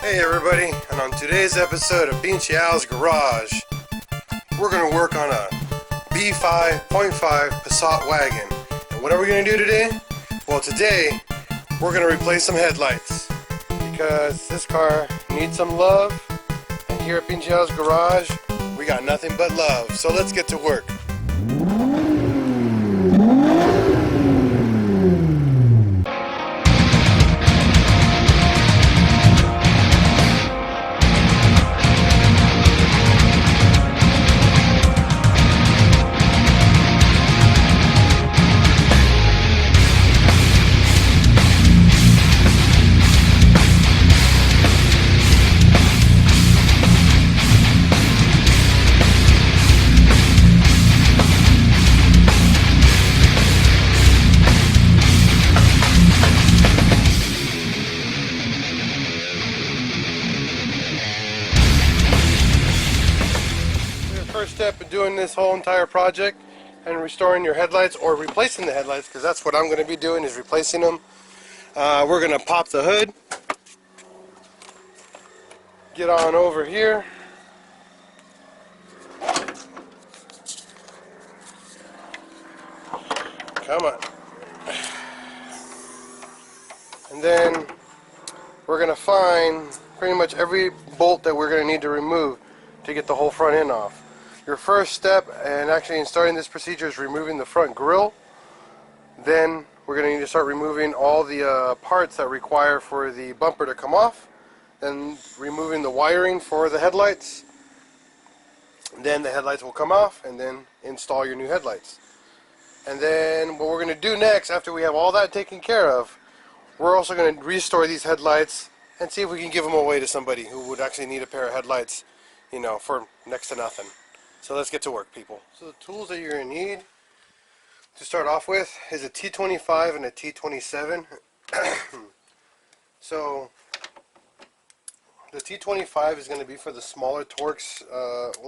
Hey everybody, and on today's episode of PincheAls Garage, we're going to work on a B5.5 Passat wagon. And what are we going to do today? Well, today we're going to replace some headlights because this car needs some love, and here at PincheAls Garage we got nothing but love. So let's get to work. First step in doing this whole entire project and restoring your headlights, or replacing the headlights, because that's what I'm going to be doing, is replacing them. We're going to pop the hood, get on over here, come on, and then we're going to find pretty much every bolt that we're going to need to remove to get the whole front end off. Your first step, and actually in starting this procedure, is removing the front grille. Then we're going to need to start removing all the parts that require for the bumper to come off. Then removing the wiring for the headlights. Then the headlights will come off, and then install your new headlights. And then what we're going to do next, after we have all that taken care of, we're also going to restore these headlights and see if we can give them away to somebody who would actually need a pair of headlights, you know, for next to nothing. So let's get to work, people. So the tools that you're going to need to start off with is a T25 and a T27. So the T25 is going to be for the smaller Torx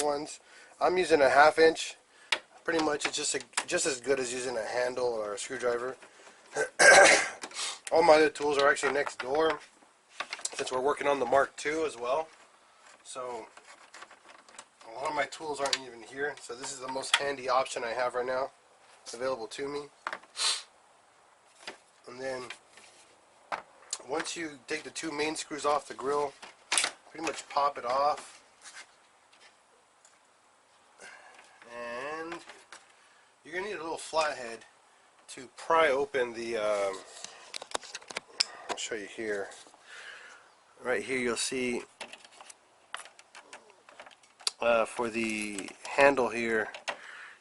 ones. I'm using a 1/2 inch. Pretty much it's just as good as using a handle or a screwdriver. All my other tools are actually next door, since we're working on the Mark II as well. So a lot of my tools aren't even here, so this is the most handy option I have right now available to me. And then once you take the two main screws off the grill, pretty much pop it off, and you're going to need a little flathead to pry open the I'll show you here. Right here you'll see for the handle here,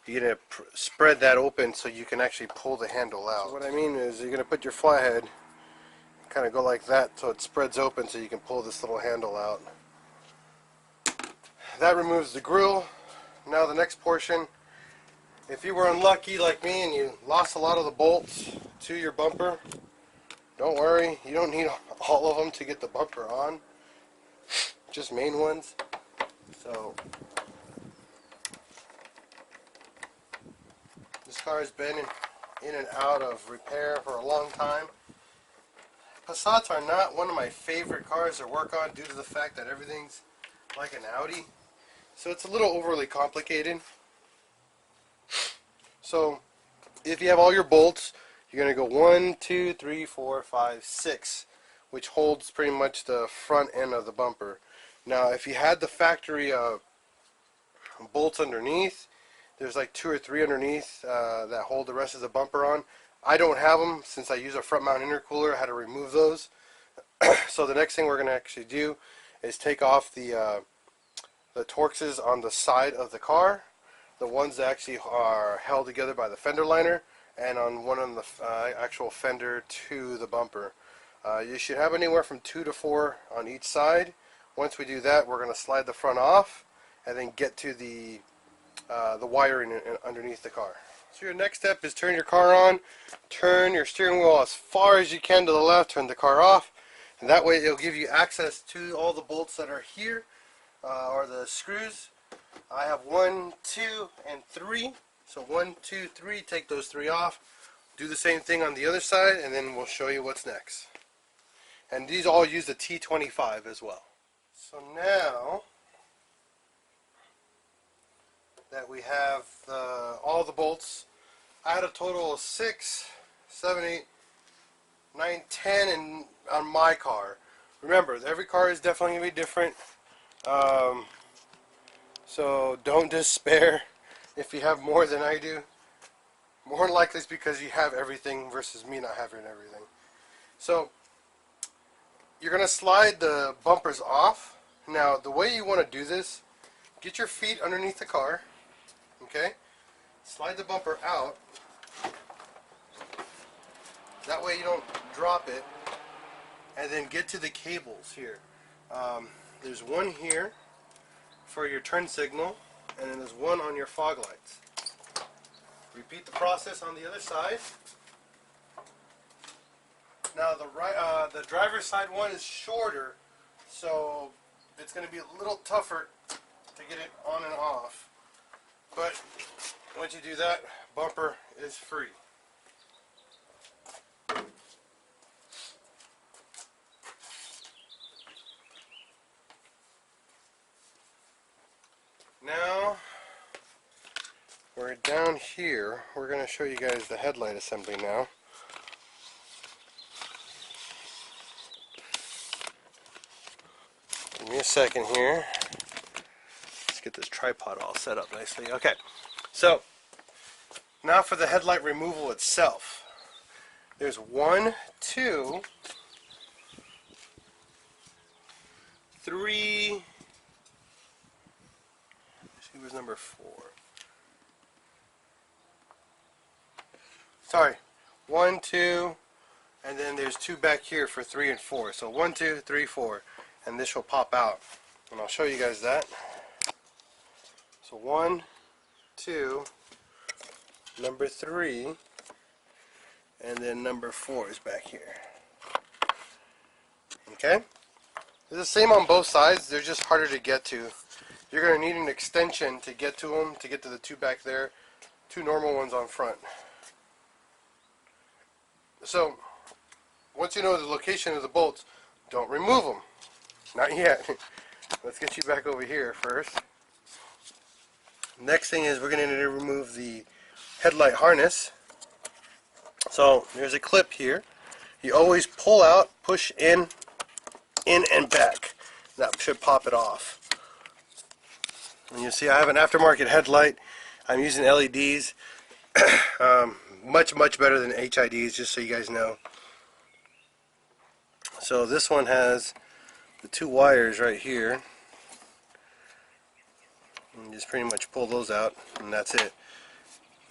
you're going to spread that open so you can actually pull the handle out. So what I mean is you're going to put your flathead, kind of go like that so it spreads open so you can pull this little handle out. That removes the grill. Now the next portion, if you were unlucky like me and you lost a lot of the bolts to your bumper, don't worry, you don't need all of them to get the bumper on, just main ones. So this car has been in and out of repair for a long time. Passats are not one of my favorite cars to work on due to the fact that everything's like an Audi. So it's a little overly complicated. So if you have all your bolts, you're going to go 1, 2, 3, 4, 5, 6, which holds pretty much the front end of the bumper. Now if you had the factory bolts underneath, there's like 2 or 3 underneath that hold the rest of the bumper on. I don't have them since I use a front mount intercooler. I had to remove those. So the next thing we're going to actually do is take off the Torxes on the side of the car, the ones that actually are held together by the fender liner, and on one on the actual fender to the bumper. You should have anywhere from 2 to 4 on each side. Once we do that, we're going to slide the front off and then get to the wiring underneath the car. So your next step is turn your car on, turn your steering wheel as far as you can to the left, turn the car off, and that way it'll give you access to all the bolts that are here, or the screws. I have 1, 2, and 3. So 1, 2, 3, take those 3 off. Do the same thing on the other side, and then we'll show you what's next. And these all use the T25 as well. So now that we have all the bolts, I had a total of 6, 7, 8, 9, 10 in, on my car. Remember, every car is definitely going to be different. So don't despair if you have more than I do. More than likely it's because you have everything versus me not having everything. So you're going to slide the bumpers off. Now the way you want to do this, get your feet underneath the car, okay? Slide the bumper out. That way you don't drop it. And then get to the cables here. There's one here for your turn signal, and then there's one on your fog lights. Repeat the process on the other side. Now the driver's side one is shorter, so it's going to be a little tougher to get it on and off. But once you do that, bumper is free. Now we're down here. We're going to show you guys the headlight assembly now. Give me a second here. Let's get this tripod all set up nicely. Okay, so now for the headlight removal itself. There's 1, 2, 3. See, where's number 4? Sorry, 1, 2, and then there's 2 back here for 3 and 4. So 1, 2, 3, 4, and this will pop out, and I'll show you guys that. So 1, 2, number 3, and then number 4 is back here. Okay, it's the same on both sides. They're just harder to get to. You're going to need an extension to get to them, to get to the 2 back there, 2 normal ones on front. So once you know the location of the bolts, don't remove them. Not yet. Let's get you back over here first. Next thing is we're going to need to remove the headlight harness. So there's a clip here. You always pull out, push in and back. That should pop it off. And you see I have an aftermarket headlight. I'm using LEDs. Much better than HIDs, just so you guys know. So this one has the 2 wires right here. And just pretty much pull those out, and that's it.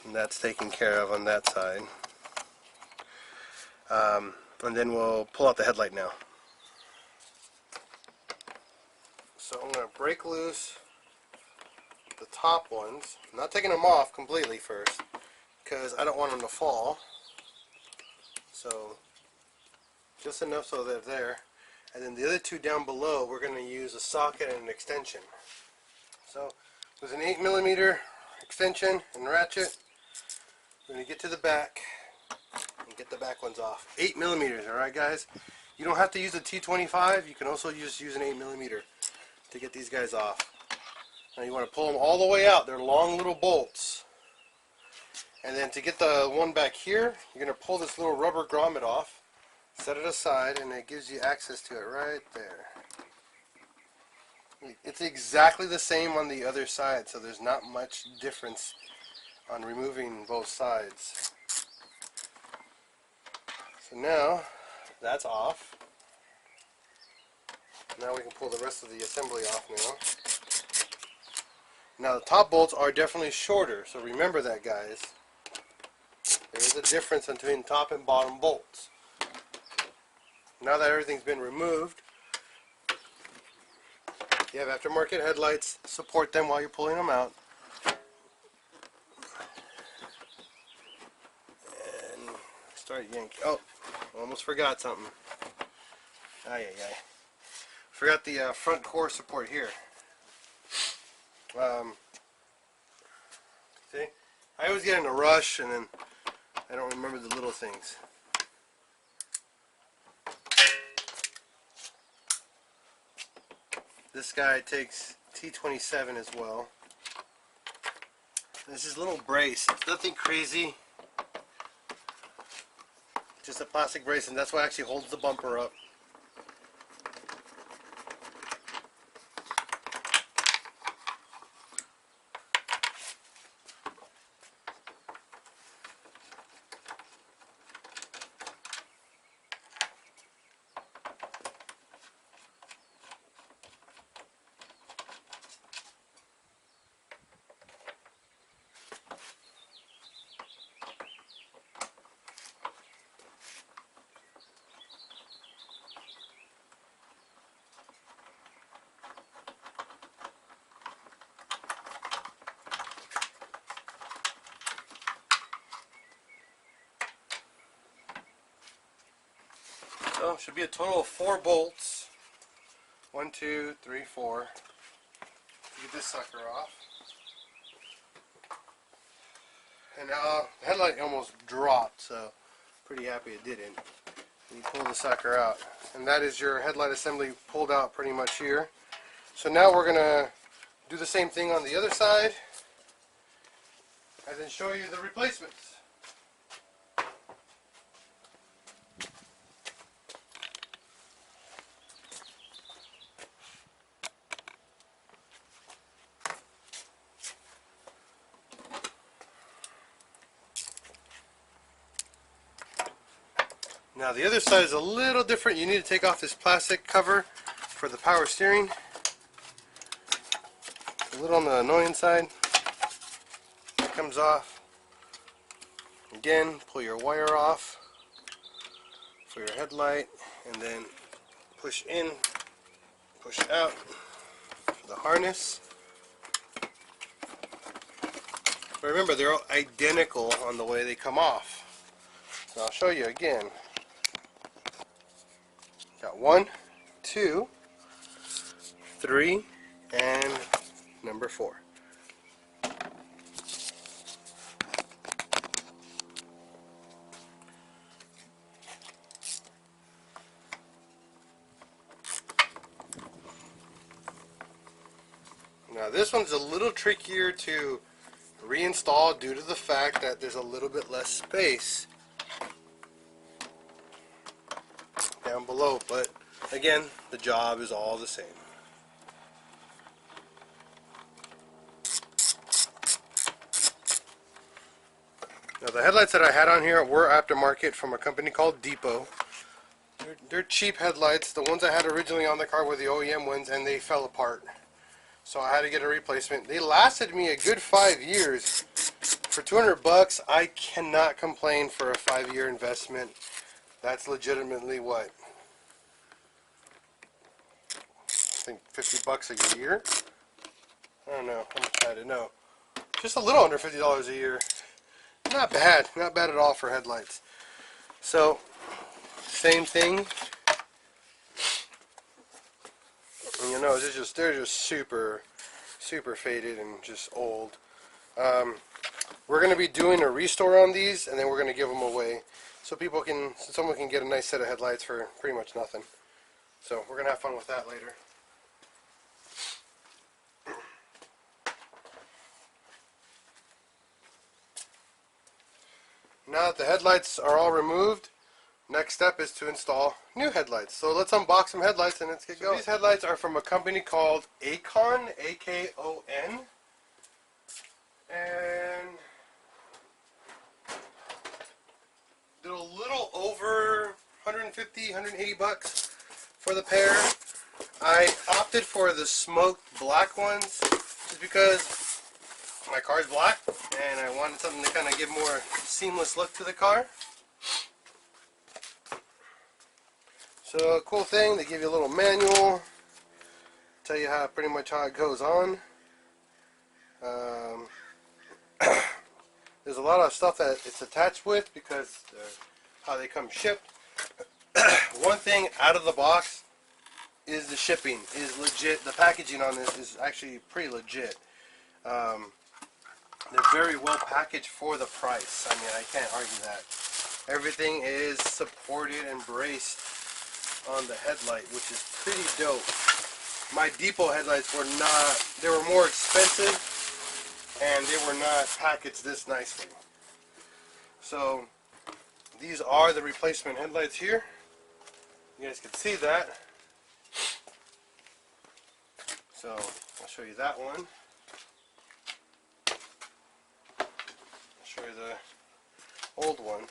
And that's taken care of on that side. And then we'll pull out the headlight now. So I'm going to break loose the top ones. I'm not taking them off completely first, because I don't want them to fall. So just enough so they're there. And then the other 2 down below, we're going to use a socket and an extension. So there's an 8mm extension and ratchet. We're going to get to the back and get the back ones off. 8mm, alright guys? You don't have to use a T25, you can also just use an 8mm to get these guys off. Now you want to pull them all the way out. They're long little bolts. And then to get the one back here, you're going to pull this little rubber grommet off, set it aside, and it gives you access to it right there. It's exactly the same on the other side, so there's not much difference on removing both sides. So now that's off. Now we can pull the rest of the assembly off now. Now the top bolts are definitely shorter, so remember that, guys. There is a difference between top and bottom bolts. Now that everything's been removed, you have aftermarket headlights. Support them while you're pulling them out. And start yanking. Oh, almost forgot something. Forgot the front core support here. See? I always get in a rush and then I don't remember the little things. This guy takes T27 as well. This is a little brace. It's nothing crazy. Just a plastic brace, and that's what actually holds the bumper up. So should be a total of 4 bolts. 1, 2, 3, 4. Get this sucker off. And now the headlight almost dropped, so pretty happy it didn't. You pull the sucker out, and that is your headlight assembly pulled out pretty much here. So now we're gonna do the same thing on the other side, and then show you the replacements. Now the other side is a little different. You need to take off this plastic cover for the power steering. A little on the annoying side. It comes off. Again, pull your wire off for your headlight, and then push in, push out for the harness. But remember, they're all identical on the way they come off. So I'll show you again. Got 1, 2, 3, and number 4. Now this one's a little trickier to reinstall due to the fact that there's a little bit less space down below, but again, the job is all the same. Now the headlights that I had on here were aftermarket from a company called Depot. They're cheap headlights. The ones I had originally on the car were the OEM ones, and they fell apart. So I had to get a replacement. They lasted me a good 5 years. For 200 bucks, I cannot complain for a 5-year investment. That's legitimately what? I think 50 bucks a year? I don't know. How much I had to know. Just a little under $50 a year. Not bad. Not bad at all for headlights. So, same thing. You know, they're just super faded and just old. We're going to be doing a restore on these, and then we're going to give them away so someone can get a nice set of headlights for pretty much nothing. So we're going to have fun with that later. Now that the headlights are all removed, next step is to install new headlights. So let's unbox some headlights and let's get going. These headlights are from a company called Akon, A-K-O-N. And did a little over 150, 180 bucks for the pair. I opted for the smoked black ones just because my car is black and I wanted something to kind of give more seamless look to the car. So cool thing, they give you a little manual, tell you pretty much how it goes on. There's a lot of stuff that it's attached with because how they come shipped. One thing out of the box is the shipping is legit. The packaging on this is actually pretty legit. They're very well packaged for the price. I mean, I can't argue that. Everything is supported and braced on the headlight, which is pretty dope. my depot headlights were not, they were more expensive and they were not packaged this nicely. So these are the replacement headlights here. You guys can see that. So I'll show you that one. I'll show you the old one.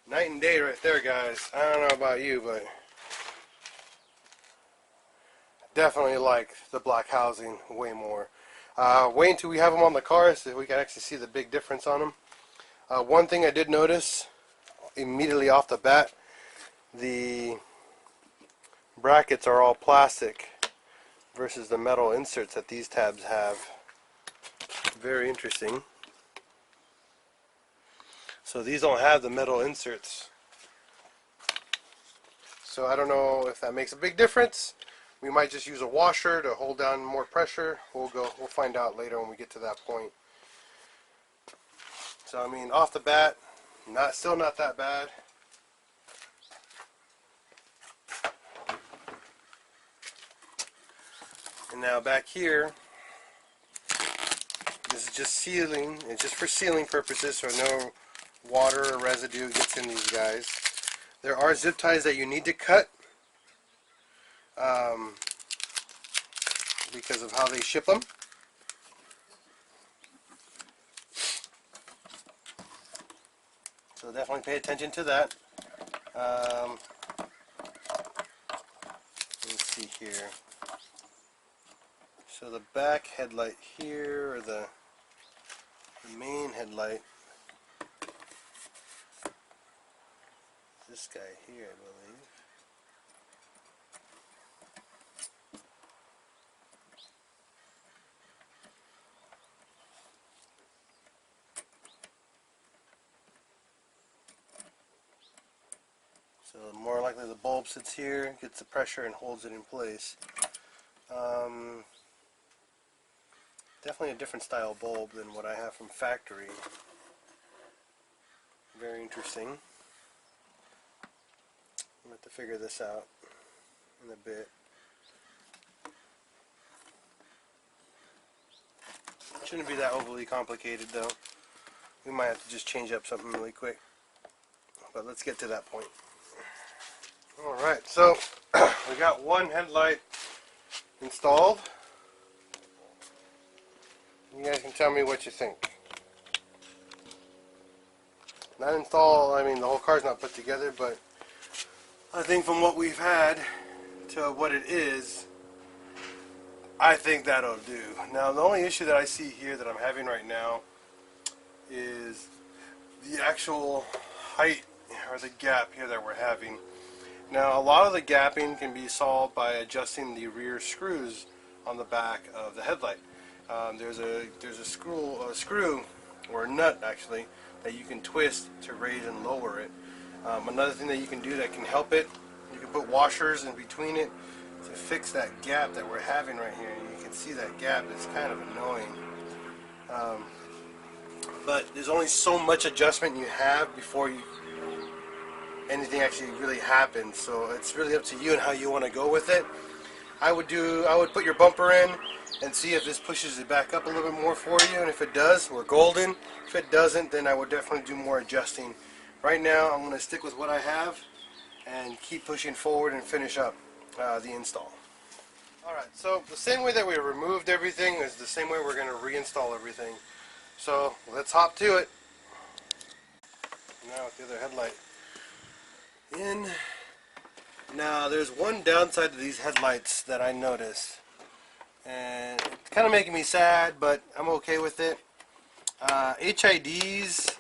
Night and day right there, guys. I don't know about you, but definitely like the black housing way more. Wait until we have them on the car so we can actually see the big difference on them. One thing I did notice immediately off the bat, the brackets are all plastic versus the metal inserts that these tabs have. Very interesting. So these don't have the metal inserts. So I don't know if that makes a big difference. We might just use a washer to hold down more pressure. We'll find out later when we get to that point. So I mean, off the bat, still not that bad. And now back here, this is just sealing. It's just for sealing purposes, so no water or residue gets in these guys. There are zip ties that you need to cut because of how they ship them. So definitely pay attention to that. Let's see here. So the back headlight here, or the main headlight, this guy here, I believe. So more likely the bulb sits here, gets the pressure and holds it in place. Definitely a different style bulb than what I have from factory. Very interesting. I'm going to have to figure this out in a bit. Shouldn't be that overly complicated though. We might have to just change up something really quick. But let's get to that point. Alright, so we got one headlight installed. You guys can tell me what you think. Not installed, I mean the whole car's not put together, but I think from what we've had to what it is, I think that'll do. Now the only issue that I see here that I'm having right now is the actual height or the gap here that we're having. Now a lot of the gapping can be solved by adjusting the rear screws on the back of the headlight. There's a screw or a nut actually that you can twist to raise and lower it. Another thing that you can do that can help it, you can put washers in between it to fix that gap that we're having right here. You can see that gap is kind of annoying. But there's only so much adjustment you have before anything actually really happens. So it's really up to you and how you want to go with it. I would put your bumper in and see if this pushes it back up a little bit more for you, and if it does, we're golden. If it doesn't, then I would definitely do more adjusting. Right now I'm going to stick with what I have and keep pushing forward and finish up the install. Alright, so the same way that we removed everything is the same way we're going to reinstall everything. So let's hop to it. Now with the other headlight in. Now there's one downside to these headlights that I noticed, and it's kind of making me sad, but I'm okay with it. HIDs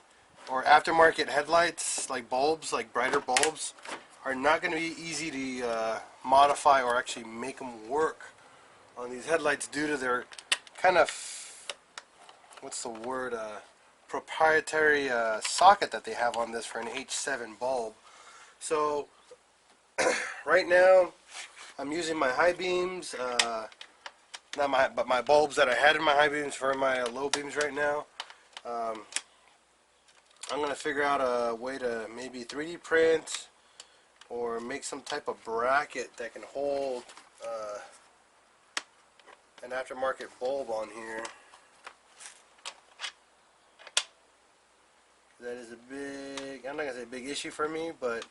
or aftermarket headlights, like bulbs, like brighter bulbs, are not going to be easy to modify or actually make them work on these headlights due to their kind of, what's the word, proprietary socket that they have on this for an H7 bulb. So right now I'm using my high beams, but my bulbs that I had in my high beams for my low beams right now. I'm going to figure out a way to maybe 3D print or make some type of bracket that can hold an aftermarket bulb on here. That is a big, I'm not going to say a big issue for me, but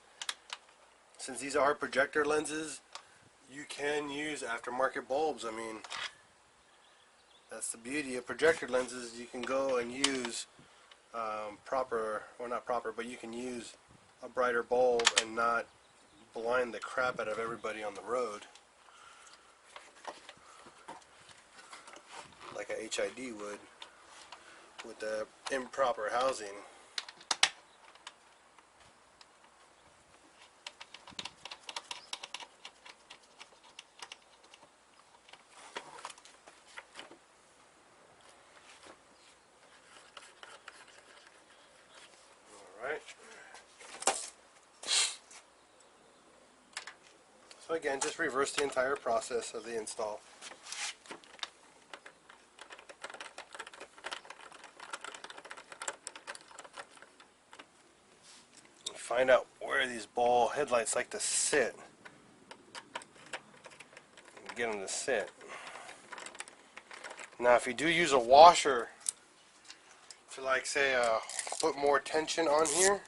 since these are projector lenses, you can use aftermarket bulbs. I mean, that's the beauty of projector lenses. You can go and use proper, or not proper, but you can use a brighter bulb and not blind the crap out of everybody on the road like a HID would with the improper housing. Alright. So again, just reverse the entire process of the install. Find out where these ball headlights like to sit. And get them to sit. Now if you do use a washer to, like, say, put more tension on here,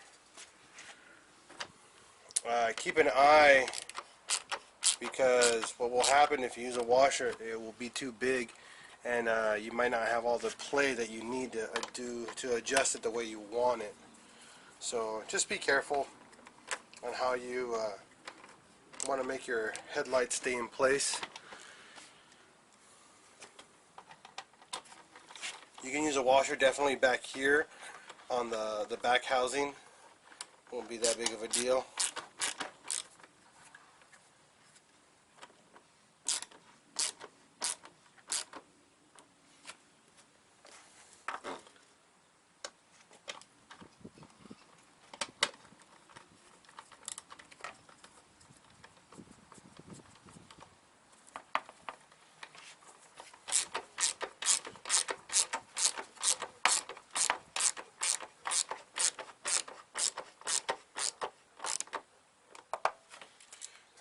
keep an eye, because what will happen if you use a washer, it will be too big and you might not have all the play that you need to do to adjust it the way you want it. So just be careful on how you want to make your headlights stay in place. You can use a washer definitely back here on the back housing. Won't be that big of a deal.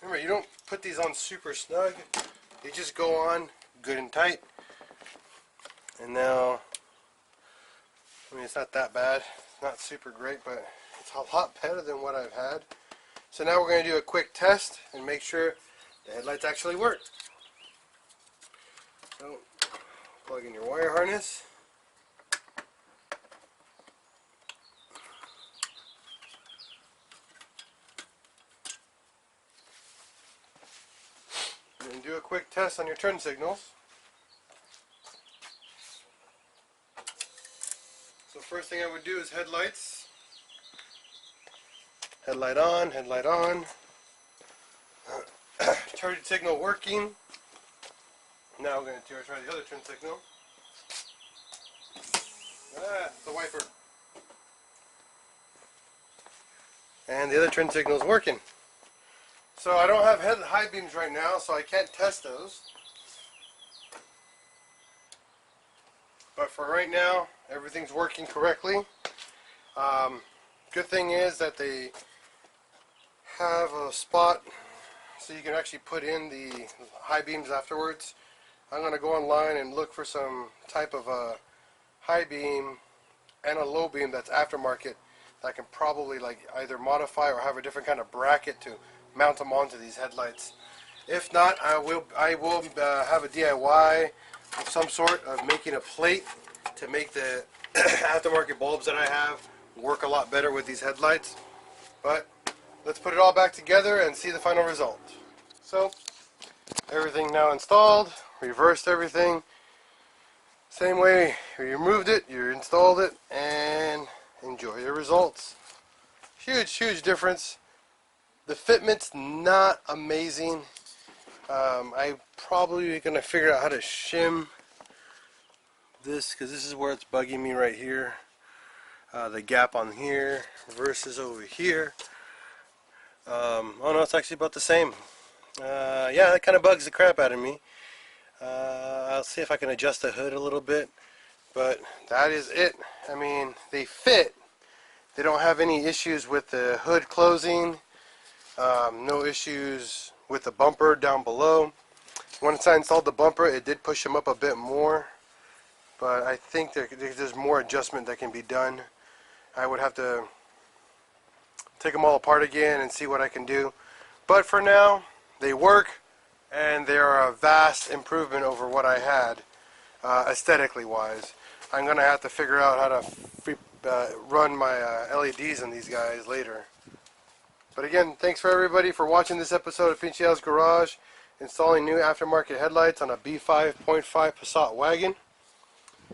Remember, you don't put these on super snug. They just go on good and tight. And now, I mean, it's not that bad. It's not super great, but it's a lot better than what I've had. So now we're going to do a quick test and make sure the headlights actually work. So, plug in your wire harness. And do a quick test on your turn signals. So first thing I would do is headlights. Headlight on, headlight on. Turn signal working. Now we're going to try the other turn signal. The wiper. And the other turn signal is working. So I don't have high beams right now, so I can't test those. But for right now, everything's working correctly. Good thing is that they have a spot so you can actually put in the high beams afterwards. I'm going to go online and look for some type of a high beam and a low beam that's aftermarket that I can probably, like, either modify or have a different kind of bracket to mount them onto these headlights. If not, I will have a DIY of some sort of making a plate to make the aftermarket bulbs that I have work a lot better with these headlights. But let's put it all back together and see the final result. So everything now installed, reversed everything. Same way you removed it, you installed it, and enjoy the results. Huge difference. The fitment's not amazing. I'm probably going to figure out how to shim this, because this is where it's bugging me right here. The gap on here versus over here. Oh no, it's actually about the same. Yeah, that kind of bugs the crap out of me. I'll see if I can adjust the hood a little bit, but that is it. I mean, they fit. They don't have any issues with the hood closing. No issues with the bumper down below. Once I installed the bumper, it did push them up a bit more, but I think there's more adjustment that can be done. I would have to take them all apart again and see what I can do. But for now, they work, and they are a vast improvement over what I had, aesthetically wise. I'm going to have to figure out how to run my LEDs on these guys later. But again, thanks for everybody for watching this episode of PincheAls Garage, installing new aftermarket headlights on a B5.5 Passat wagon.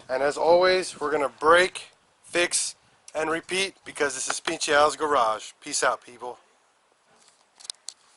And as always, we're going to break, fix, and repeat, because this is PincheAls Garage. Peace out, people.